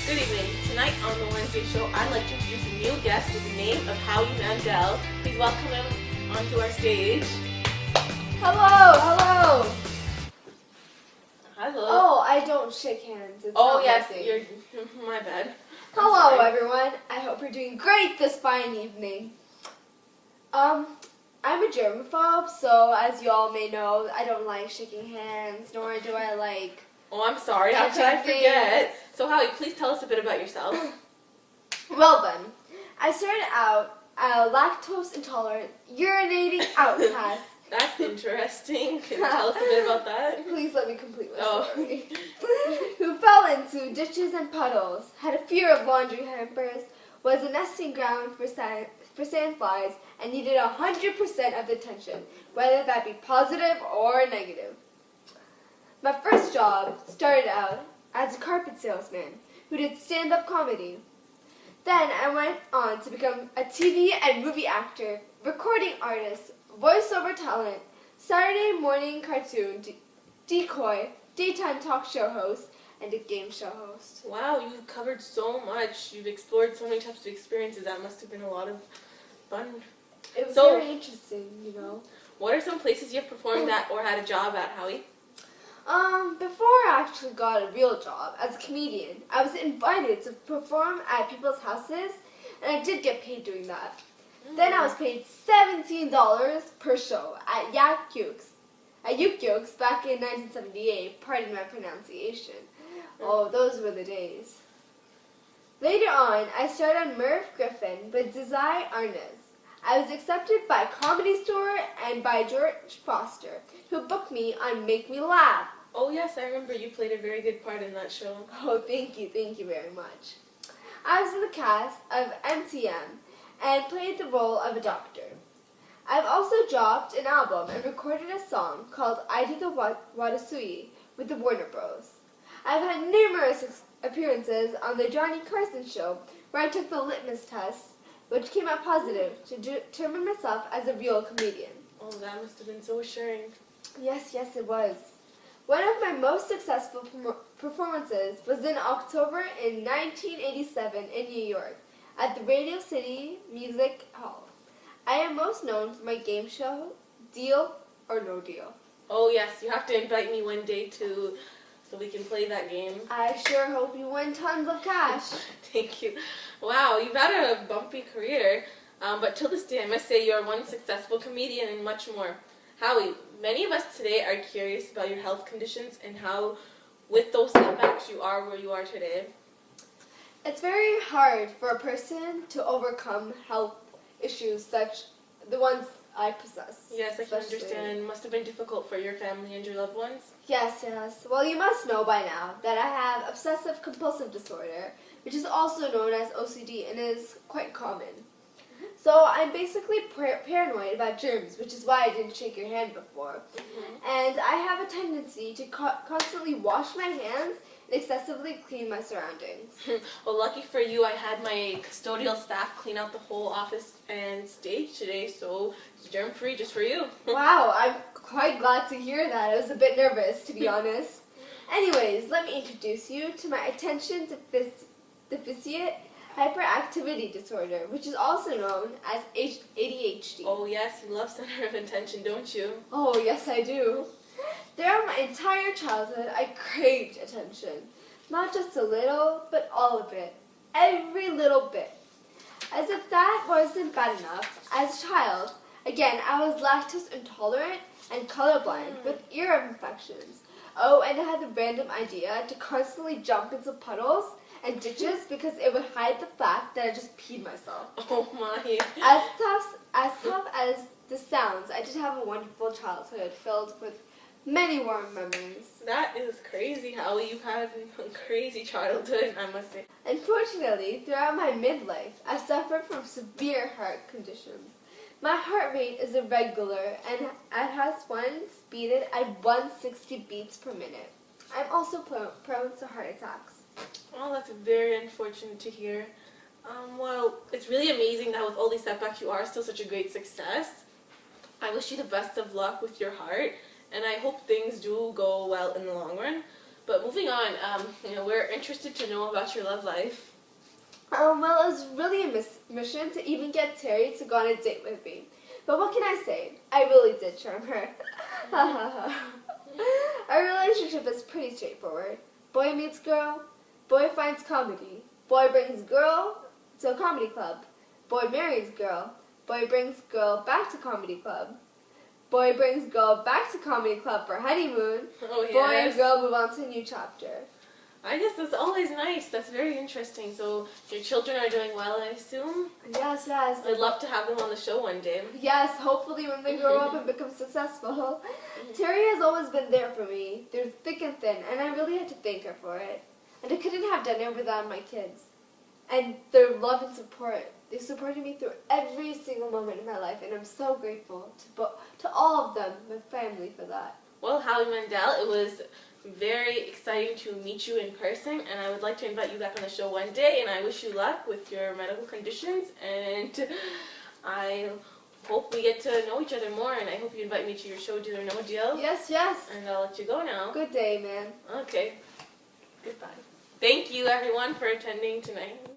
Good evening. Tonight on the Wednesday show, I'd like to introduce a new guest with the name of Howie Mandel. Please welcome him onto our stage. Hello, hello. Hello. Oh, I don't shake hands. It's Oh not yes, my thing. you're my bad. Hello, everyone. I hope you're doing great this fine evening. I'm a germaphobe, so as you all may know, I don't like shaking hands, nor do I like. Oh, I'm sorry. How could I touching forget? So Howie, please tell us a bit about yourself. Well then, I started out a lactose intolerant, urinating outcast. That's interesting. Can you tell us a bit about that? Please let me complete my story. Who fell into ditches and puddles, had a fear of laundry hampers, was a nesting ground for sandflies, and needed 100% of attention, whether that be positive or negative. My first job started out as a carpet salesman who did stand-up comedy. Then I went on to become a TV and movie actor, recording artist, voiceover talent, Saturday morning cartoon, decoy, daytime talk show host, and a game show host. Wow, you've covered so much. You've explored so many types of experiences. That must have been a lot of fun. It was very interesting, you know. What are some places you've performed at or had a job at, Howie? Before I actually got a real job as a comedian, I was invited to perform at people's houses, and I did get paid doing that. Then I was paid $17 per show at Yuk-Yuk's back in 1978, pardon my pronunciation. Oh, those were the days. Later on, I starred on Merv Griffin with Desai Arnaz. I was accepted by Comedy Store and by George Foster, who booked me on Make Me Laugh. Oh yes, I remember you played a very good part in that show. Oh, thank you very much. I was in the cast of MTM and played the role of a doctor. I've also dropped an album and recorded a song called I Do the Watasui with the Warner Bros. I've had numerous appearances on the Johnny Carson show where I took the litmus test, which came out positive to determine myself as a real comedian. Oh, that must have been so assuring. Yes, it was. One of my most successful performances was in October in 1987 in New York at the Radio City Music Hall. I am most known for my game show, Deal or No Deal. Oh yes, you have to invite me one day too, so we can play that game. I sure hope you win tons of cash. Thank you. Wow, you've had a bumpy career, but till this day I must say you're one successful comedian and much more. Howie, many of us today are curious about your health conditions and how, with those setbacks, you are where you are today. It's very hard for a person to overcome health issues such the ones I possess. Yes, I can understand. It must have been difficult for your family and your loved ones. Yes. Well, you must know by now that I have obsessive compulsive disorder, which is also known as OCD and is quite common. So I'm basically paranoid about germs, which is why I didn't shake your hand before. And I have a tendency to constantly wash my hands and excessively clean my surroundings. Well, lucky for you, I had my custodial staff clean out the whole office and stage today, so it's germ-free just for you. Wow, I'm quite glad to hear that. I was a bit nervous, to be honest. Anyways, let me introduce you to my attention deficit hyperactivity disorder, which is also known as ADHD. Oh yes, you love center of attention, don't you? Oh yes, I do. Throughout my entire childhood, I craved attention. Not just a little, but all of it. Every little bit. As if that wasn't bad enough, as a child, again, I was lactose intolerant and colorblind with ear infections. Oh, and I had the random idea to constantly jump into puddles and ditches because it would hide the fact that I just peed myself. Oh my. As tough as this sounds, I did have a wonderful childhood filled with many warm memories. That is crazy, Howie. You've had a crazy childhood, I must say. Unfortunately, throughout my midlife, I suffered from severe heart conditions. My heart rate is irregular and it has once beaten at 160 beats per minute. I'm also prone to heart attacks. Well, that's very unfortunate to hear. Well, it's really amazing that with all these setbacks you are still such a great success. I wish you the best of luck with your heart, and I hope things do go well in the long run. But moving on, we're interested to know about your love life. Well, it was really a mission to even get Terry to go on a date with me. But what can I say? I really did charm her. Our relationship is pretty straightforward. Boy meets girl, boy finds comedy. Boy brings girl to a comedy club. Boy marries girl. Boy brings girl back to comedy club. Boy brings girl back to comedy club for honeymoon. Oh, yes. Boy and girl move on to a new chapter. I guess that's always nice. That's very interesting. So your children are doing well, I assume? Yes, yes. I'd love to have them on the show one day. Yes, hopefully when they grow up and become successful. Terry has always been there for me, through thick and thin, and I really had to thank her for it. And I couldn't have done it without my kids. And their love and support. They supported me through every single moment in my life, and I'm so grateful to all of them, my family, for that. Well, Howie Mandel, it was very exciting to meet you in person, and I would like to invite you back on the show one day, and I wish you luck with your medical conditions, and I hope we get to know each other more, and I hope you invite me to your show, Deal or No Deal. Yes, yes. And I'll let you go now. Good day, man. Okay. Goodbye. Thank you, everyone, for attending tonight.